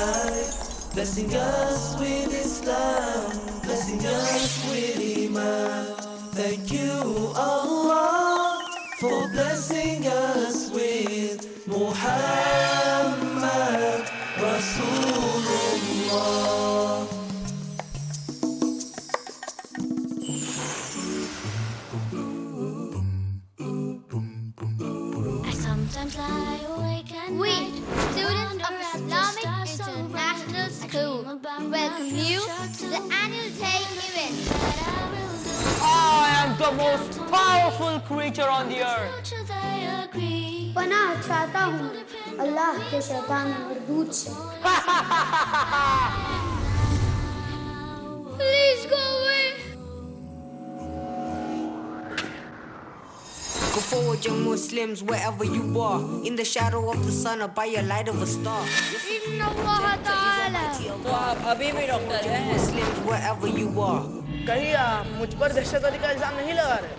life, blessing us with Islam, blessing us with Iman. Thank you, Allah, for blessing us with Muhammad Rasulullah. Sometimes lie awake and we, students of Islamic International School, welcome you to the annual day event. I am the most powerful creature on the earth. पनाह चाहता हूँ अल्लाह के शैतान मरदूद से। Please go away. Go forward, young Muslims, wherever you are, in the shadow of the sun or by a light of a star. Inna Allah Ta'ala. तो आप अभी भी डॉक्टर हैं? Muslims, wherever you are. कहीं आप मुझ पर दहशतगर्दी का इल्जाम नहीं लगा रहे?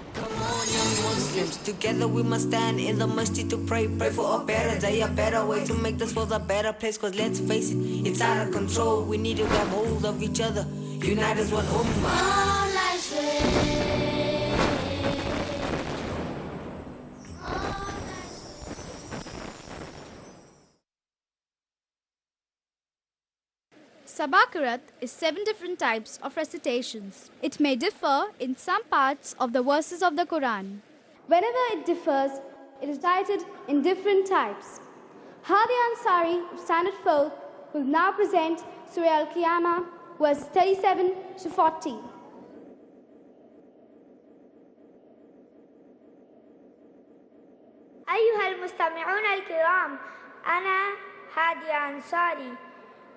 Muslims, together we must stand in the masjid to pray for a better day, a better way to make this world a better place. Cause let's face it, it's out of control. We need to grab hold of each other, unite as one ummah. All life's way. Sabakarat is 7 different types of recitations. It may differ in some parts of the verses of the Quran. Whenever it differs, it is recited in different types. Hadi Ansari of Standard 4 will now present Surah Al-Qiyamah, verses 37 to 40. أيها المستمعون الكرام، أنا هادي أنصاري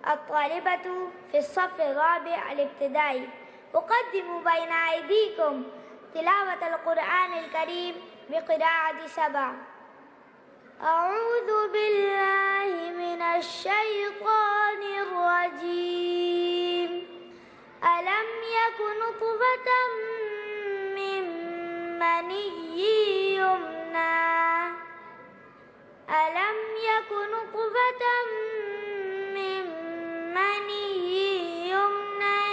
الطالبة في الصف الرابع الابتدائي، أقدم بين أيديكم تلاوة القرآن الكريم بقراءة 7. أعوذ بالله من الشيطان الرجيم. ألم يكن نطفة من مني يمنى. ألم يكن نطفة من مني يمنى.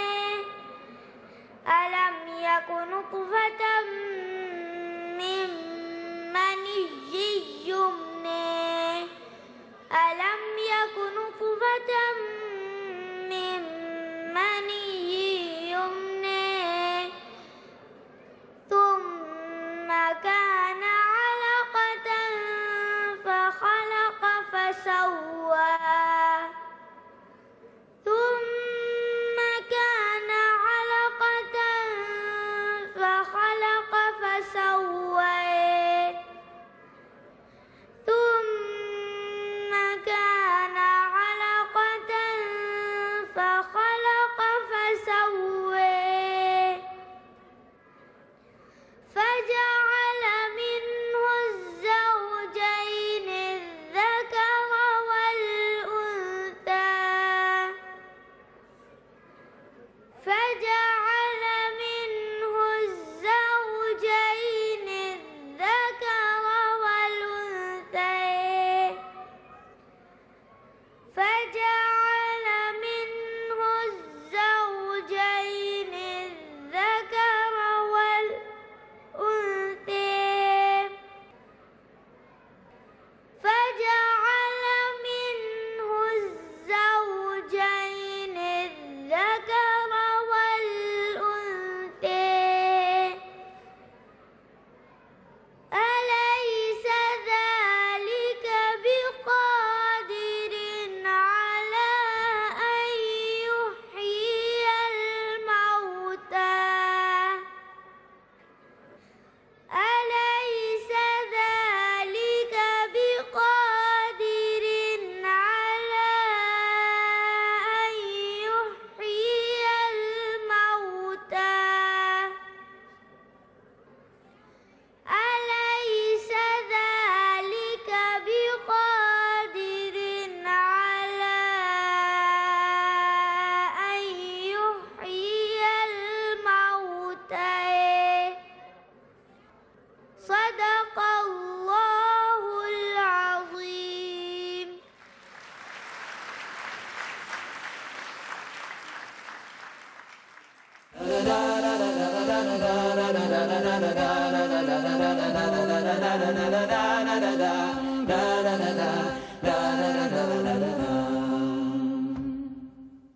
ألم يكن نطفة من مني يمنى. ألم يكن نطفة من مني يمنى. ثم كان علقة فخلق فسوى.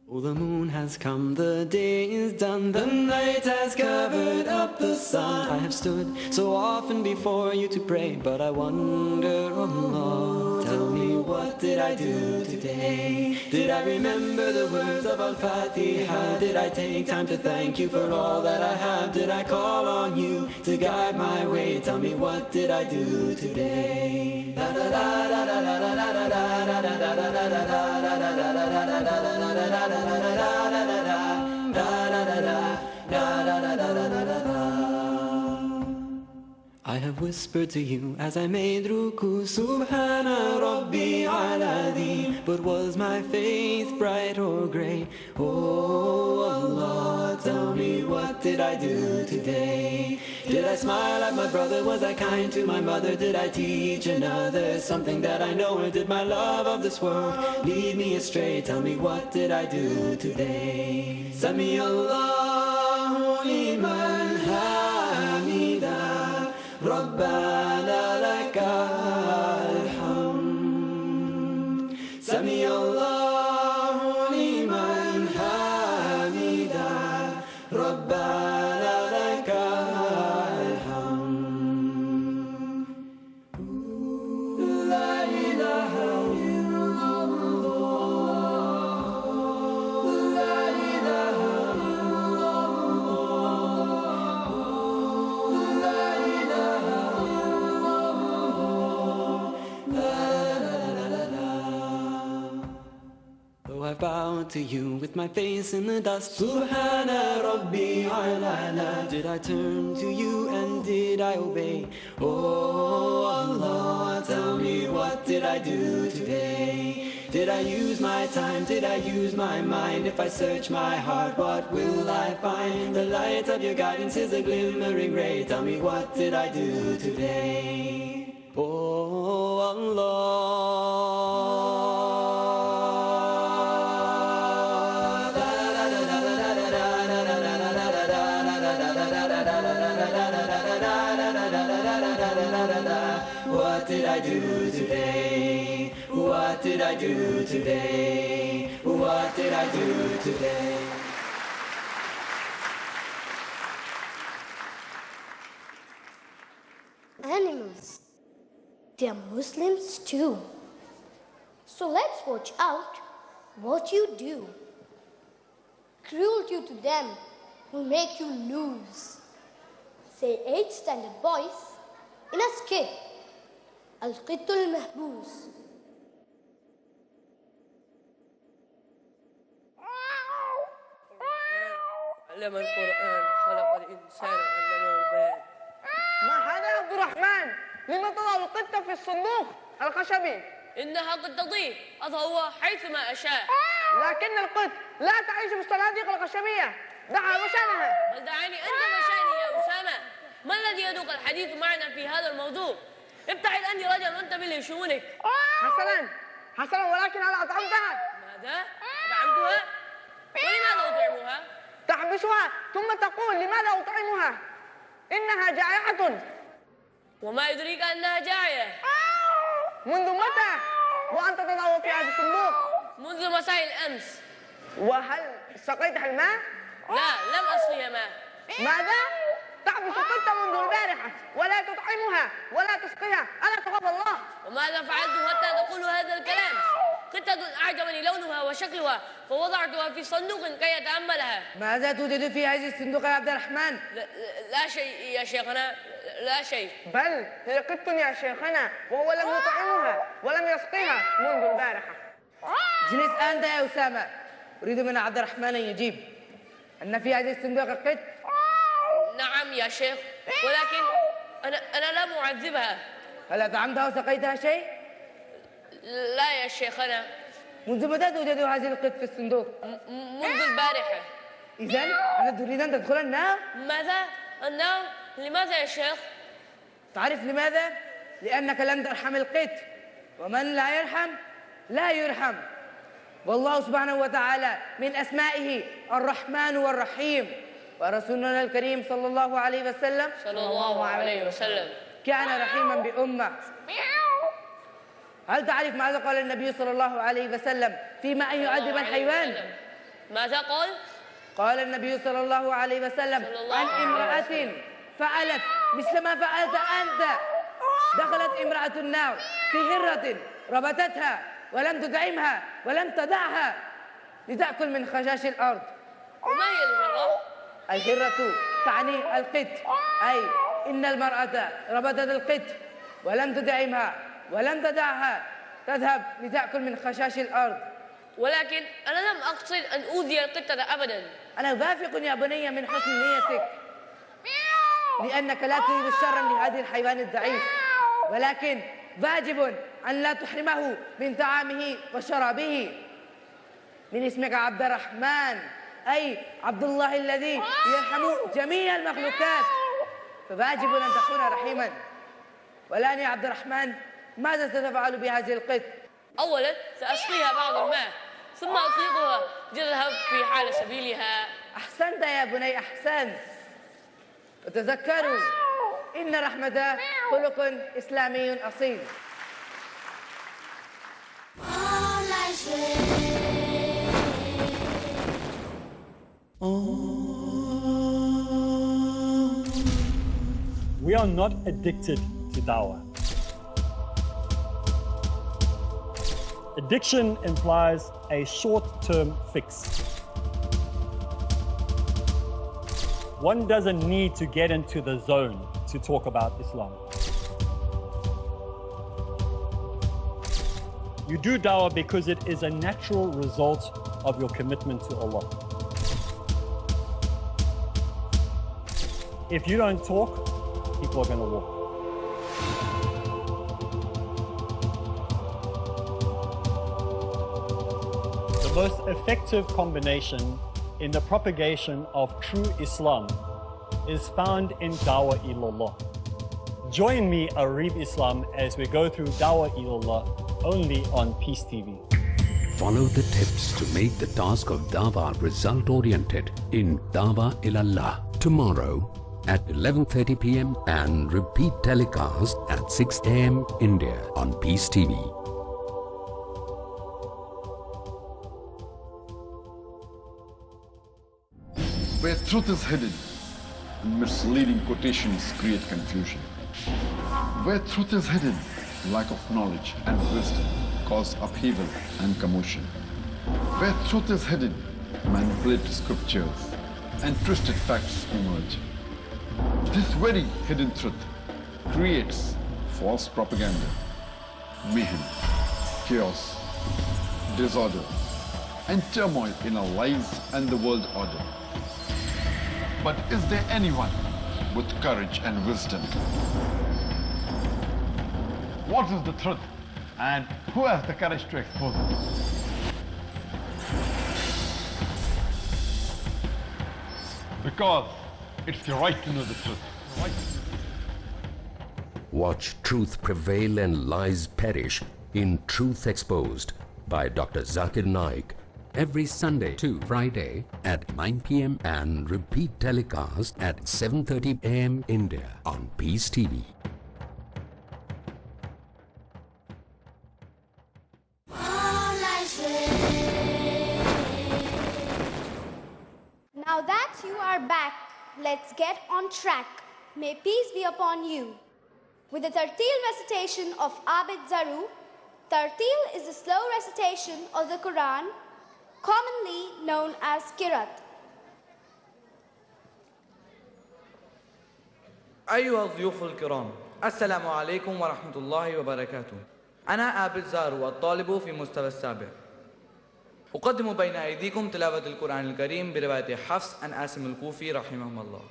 Oh, the moon has come, the day is done, the night has covered up the sun. I have stood so often before you to pray, but I wonder, oh Allah, tell me, what did I do today? Did I remember the words of Al-Fatiha? Did I take time to thank you for all that I have? Did I call on you to guide my way? Tell me, what did I do today? I have whispered to you as I made ruku, Subhana Rabbi Aladi. But was my faith bright or grey? Oh Allah, tell me, what did I do today? Did I smile at my brother? Was I kind to my mother? Did I teach another something that I know? Or did my love of this world lead me astray? Tell me, what did I do today? Sami Allahu liman hamida, ربنا لك الحمد. سمع الله لمن حمده ربنا لك الحمد. لا إله إلا الله، لا إله إلا الله، لا إله I bowed to you with my face in the dust. Subhana Rabbi Alala. Did I turn to you and did I obey? Oh Allah, tell me, what did I do today? Did I use my time? Did I use my mind? If I search my heart, what will I find? The light of your guidance is a glimmering ray. Tell me, what did I do today? Oh Allah. What did I do today? What did I do today? What did I do today? Animals. They are Muslims too. So let's watch out what you do. Cruelty to them will make you lose. Say 8 standard boys in a skit. القط المحبوس. علم القرآن خلق الإنسان علمه البيان. ما هذا يا عبد الرحمن؟ لما تضع القطة في الصندوق الخشبي؟ إنها قطتي أضع حيثما أشاء. لكن القط لا تعيش في الصناديق الخشبية. دعها مشانها. بل دعاني أنت مشاني يا أسامة. ما الذي يدوق الحديث معنا في هذا الموضوع؟ ابتعد عني رجل وانتبه لشؤونك. حسنا حسنا، ولكن هل أطعمتها؟ ماذا؟ أطعمتها؟ ولماذا أطعمها؟ تحبسها ثم تقول لماذا أطعمها؟ إنها جائعة. وما يدريك أنها جائعة؟ منذ متى وأنت تضع في هذا الصندوق؟ منذ مساء الأمس. وهل سقيتها الماء؟ لا، لم أسقيها ماء. ماذا؟ تحبس القطة منذ البارحة ولا تطعمها ولا تسقيها، ألا تخاف الله؟ وماذا فعلت حتى تقول هذا الكلام؟ قطة أعجبني لونها وشكلها فوضعتها في صندوق كي أتأملها. ماذا توجد في هذه الصندوق يا عبد الرحمن؟ لا شيء يا شيخنا، لا شيء. بل هي قط يا شيخنا، وهو لم يطعمها ولم يسقيها منذ البارحة. جلس أنت يا أسامة. أريد من عبد الرحمن أن يجيب أن في هذه الصندوق قط. نعم يا شيخ، ولكن أنا لم أعذبها. هل أطعمتها وسقيتها شيء؟ لا يا شيخنا. منذ متى توجد هذه القط في الصندوق؟ منذ البارحة. إذن أنا تريد أن تدخل النار؟ ماذا؟ النار؟ لماذا يا شيخ؟ تعرف لماذا؟ لأنك لم ترحم القط، ومن لا يرحم لا يرحم. والله سبحانه وتعالى من أسمائه الرحمن والرحيم، ورسولنا الكريم صلى الله عليه وسلم كان رحيما بأمة. هل تعرف ماذا قال النبي صلى الله عليه وسلم فيما أن يؤدب الحيوان؟ ماذا قال؟ قال النبي صلى الله عليه وسلم عن امرأة فعلت مثل ما فعلت أنت. دخلت امرأة النار في هرة ربطتها ولم تدعمها ولم تدعها لتأكل من خشاش الأرض. وما هي الهرة؟ الهرة تعني القط، أي إن المرأة ربطت القط ولم تدعمها ولم تدعها تذهب لتأكل من خشاش الأرض. ولكن أنا لم أقصد أن أوذي القطة أبدا. أنا واثق يا بني من حسن نيتك، لأنك لا تريد الشر لهذا الحيوان الضعيف، ولكن واجب أن لا تحرمه من طعامه وشرابه. من اسمك عبد الرحمن، أي عبد الله الذي يرحم جميع المخلوقات، فواجب أن تكون رحيما. والآن يا عبد الرحمن، ماذا ستفعل بهذه القط؟ أولا سأسقيها بعض الماء ثم أطلقها لتذهب في حال سبيلها. أحسنت يا بني، أحسنت. وتذكروا إن رحمة خلق إسلامي أصيل. We are not addicted to dawah. Addiction implies a short-term fix. One doesn't need to get into the zone to talk about Islam. You do dawah because it is a natural result of your commitment to Allah. If you don't talk, people are going to walk. The most effective combination in the propagation of true Islam is found in Dawah Ilallah. Join me, Arif Islam, as we go through Dawah Ilallah only on Peace TV. Follow the tips to make the task of Dawah result-oriented in Dawah Ilallah tomorrow at 11:30 p.m. and repeat telecast at 6 a.m. India on Peace TV. Where truth is hidden, misleading quotations create confusion. Where truth is hidden, lack of knowledge and wisdom cause upheaval and commotion. Where truth is hidden, manipulated scriptures and twisted facts emerge. This very hidden truth creates false propaganda, mayhem, chaos, disorder, and turmoil in our lives and the world order. But is there anyone with courage and wisdom? What is the truth, and who has the courage to expose it? Because it's your right to know the truth. Watch Truth Prevail and Lies Perish in Truth Exposed by Dr. Zakir Naik every Sunday to Friday at 9 p.m. and repeat telecast at 7:30 a.m. India on Peace TV. Now that you are back, let's get on track. May peace be upon you. With the Tartil recitation of Abid Zaru, Tartil is the slow recitation of the Quran, commonly known as Qirat. أيها الضيوف الكرام، السلام عليكم ورحمة الله وبركاته. أنا عابد زارو الطالب في مستوى السابع. أقدم بين أيديكم تلاوة القرآن الكريم برواية حفص عن عاصم الكوفي رحمه الله.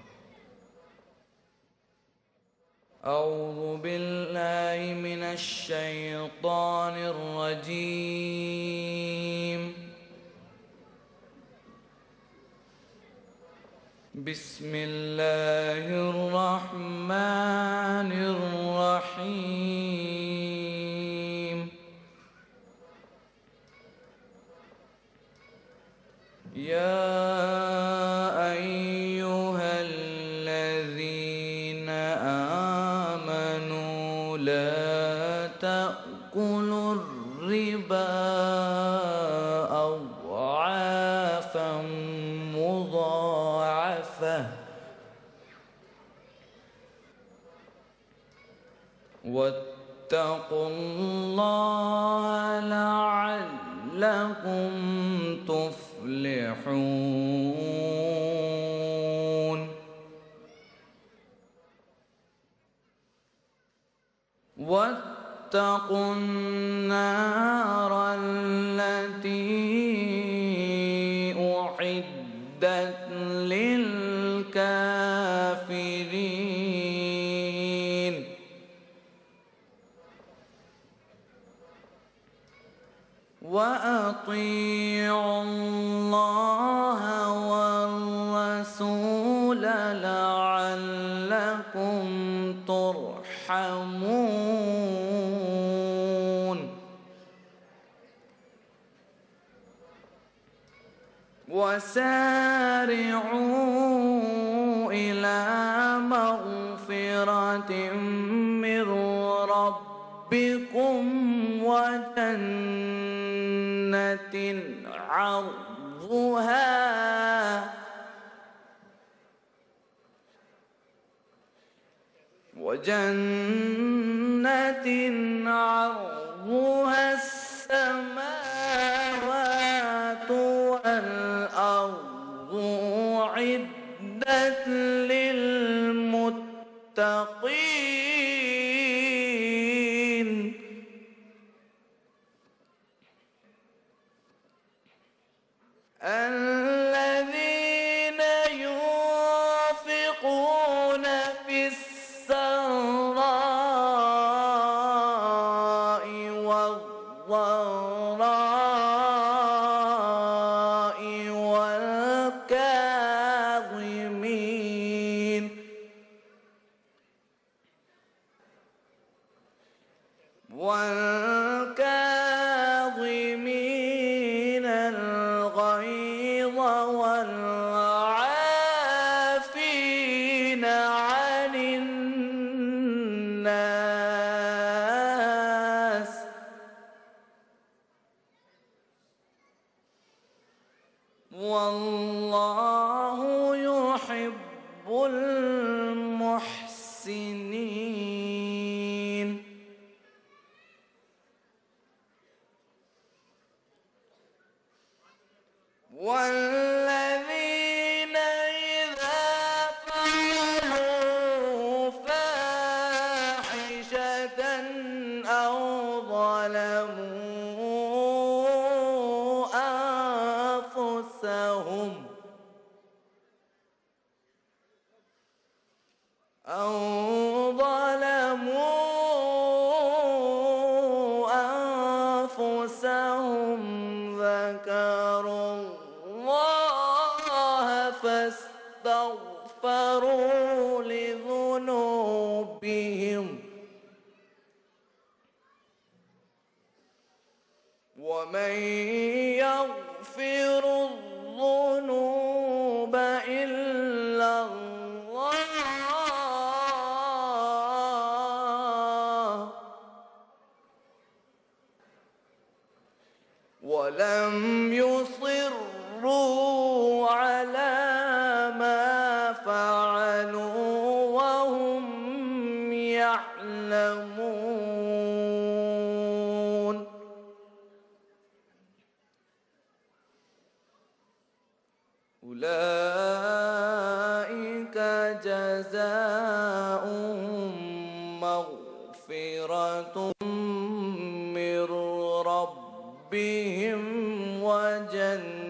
أعوذ بالله من الشيطان الرجيم. بسم الله الرحمن الرحيم. يا أيها واتقوا الله لعلكم تفلحون واتقوا النار التي أعدت للكافرين وأطيعوا الله والرسول لعلكم ترحمون وسارعوا إلى مغفرة من ربكم وجنة عرضها السماوات والأرض أعدت للمتقين الذين ينفقون في السراء والضراء والكاظمين الغيظ والعافين عن الناس والله يحب المحسنين والذين إذا فعلوا فاحشة أو ظلموا أنفسهم ذكروا الله فاستغفروا لذنوبهم ومن يغفر الذنوب إلا الله ولم يصروا على ما فعلوا وهم يعلمون أولئك جزاؤهم مغفرة من ربهم وجنات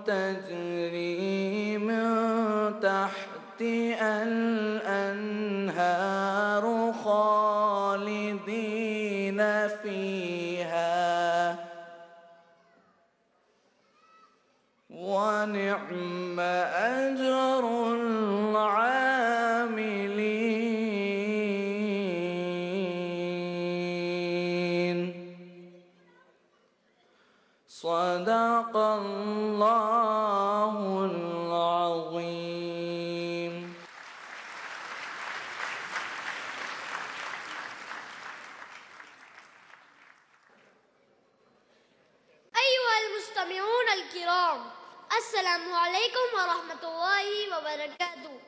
تجري من تحتها الأنهار خالدين فيها ونعم أجر العاملين صدق الله العظيم. السلام عليكم ورحمة الله وبركاته.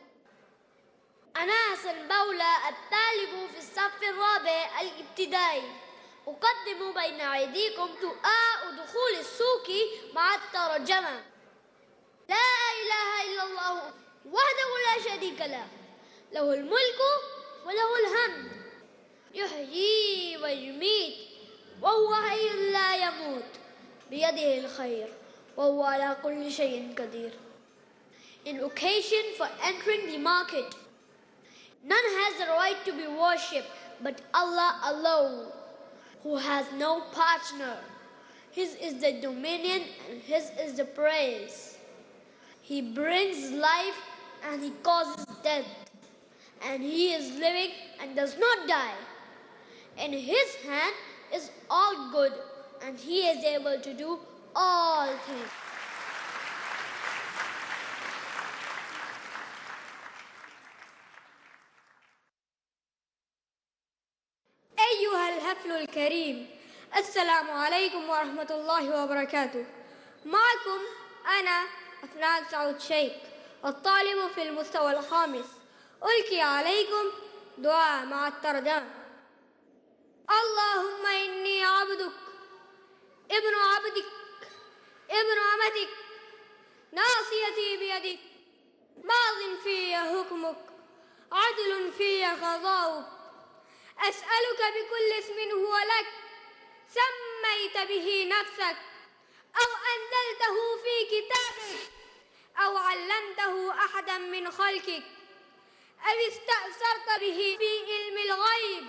أنا حسن بولة الطالب في الصف الرابع الابتدائي. أقدم بين أيديكم دعاء دخول السوق مع الترجمة. لا إله إلا الله وحده لا شريك له، له الملك وله الحمد، يحيي ويميت وهو حي لا يموت، بيده الخير وهو على كل شيء قدير. In occasion for entering the market, none has the right to be worshipped but Allah alone, who has no partner. His is the dominion and His is the praise. He brings life and He causes death, and He is living and does not die. In His hand is all good, and He is able to do all things. أيها الحفل الكريم، السلام عليكم ورحمة الله وبركاته. معكم أنا أفنان سعود شيخ، الطالب في المستوى الخامس. ألقي عليكم دعاء مع الترجمة. اللهم إني عبدك ابن عبدك ابن أمتك، ناصيتي بيدك، ماض في حكمك، عدل في قضاؤك. أسألك بكل اسم هو لك سميت به نفسك أو أنزلته في كتابك أو علمته أحدا من خلقك أو استأثرت به في علم الغيب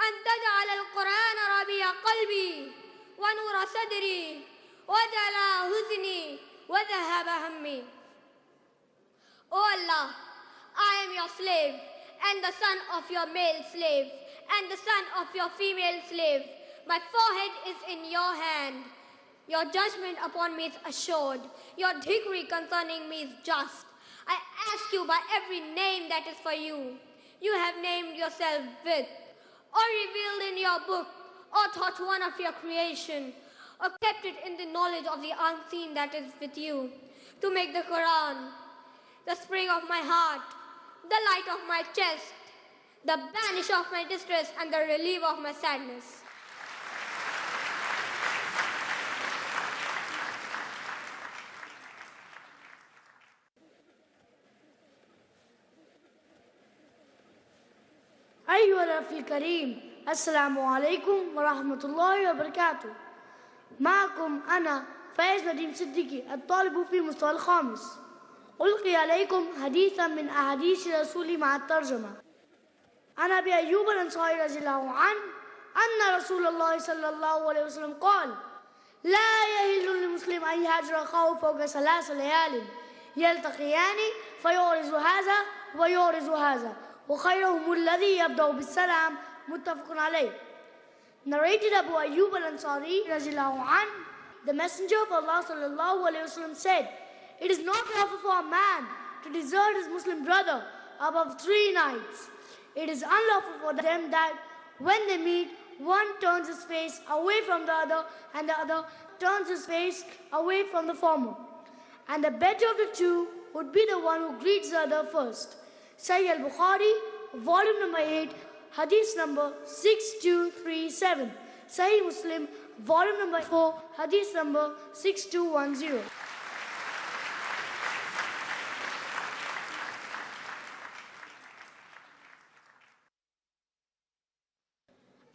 أن تجعل القرآن ربيع قلبي ونور صدري وجلاء حزني وذهب همي. O Allah, I am your slave and the son of your male slave and the son of your female slave. My forehead is in your hand. Your judgment upon me is assured. Your decree concerning me is just. I ask you by every name that is for you, you have named yourself with, or revealed in your book, or taught one of your creation, or kept it in the knowledge of the unseen that is with you, to make the Quran the spring of my heart, the light of my chest, the banish of my distress, and the relief of my sadness. أيها الأخ الكريم، السلام عليكم ورحمة الله وبركاته. معكم أنا فايز نديم صديقي، الطالب في المستوى الخامس. ألقي عليكم حديثا من أحاديث رسولي مع الترجمة. عن أبي أيوب الأنصاري رضي الله عنه أن رسول الله صلى الله عليه وسلم قال: لا يحل للمسلم أن يهجر أخاه فوق 3 ليال يلتقيان فيعرض هذا ويعرض هذا وخيرهم الذي يبدأ بالسلام. متفق عليه. Narrated Abu Ayyub al-Ansari radiallahu anh, the Messenger of Allah sallallahu alayhi wasallam said, it is not lawful for a man to desert his Muslim brother above 3 nights. It is unlawful for them that when they meet, one turns his face away from the other and the other turns his face away from the former. And the better of the two would be the one who greets the other first. Sahih al-Bukhari, volume number 8, hadith number 6237. Sahih Muslim, volume number 4, hadith number 6210.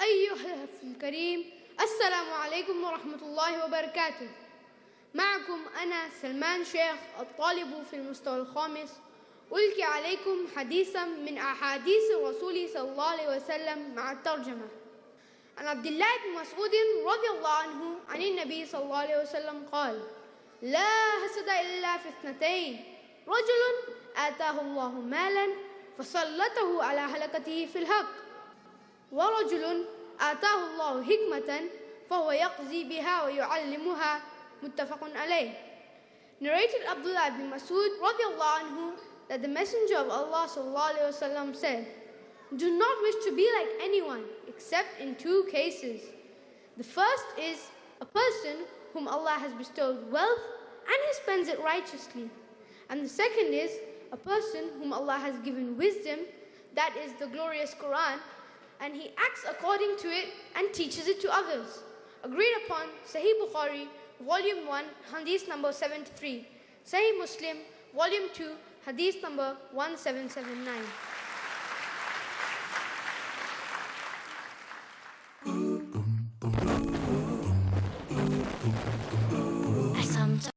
أيها الأخ الكريم، السلام عليكم ورحمة الله وبركاته. معكم أنا سلمان شيخ، الطالب في المستوى الخامس. ألقي عليكم حديثا من أحاديث الرسول صلى الله عليه وسلم مع الترجمة. عن عبد الله بن مسعود رضي الله عنه عن النبي صلى الله عليه وسلم قال: لا حسد إلا في 2: رجل آتاه الله مالا فسلطه على هلكته في الحق، ورجل آتاه الله حكمة فهو يقضي بها ويعلمها. متفق عليه. Narrated Abdullah ibn Mas'ud radiallahu anhu that the Messenger of Allah sallallahu alaihi wasallam said, do not wish to be like anyone except in 2 cases. The first is a person whom Allah has bestowed wealth and His spends it righteously. And the second is a person whom Allah has given wisdom, that is the glorious Quran, and he acts according to it and teaches it to others. Agreed upon, Sahih Bukhari, Volume 1, Hadith number 73. Sahih Muslim, Volume 2, Hadith number 1779.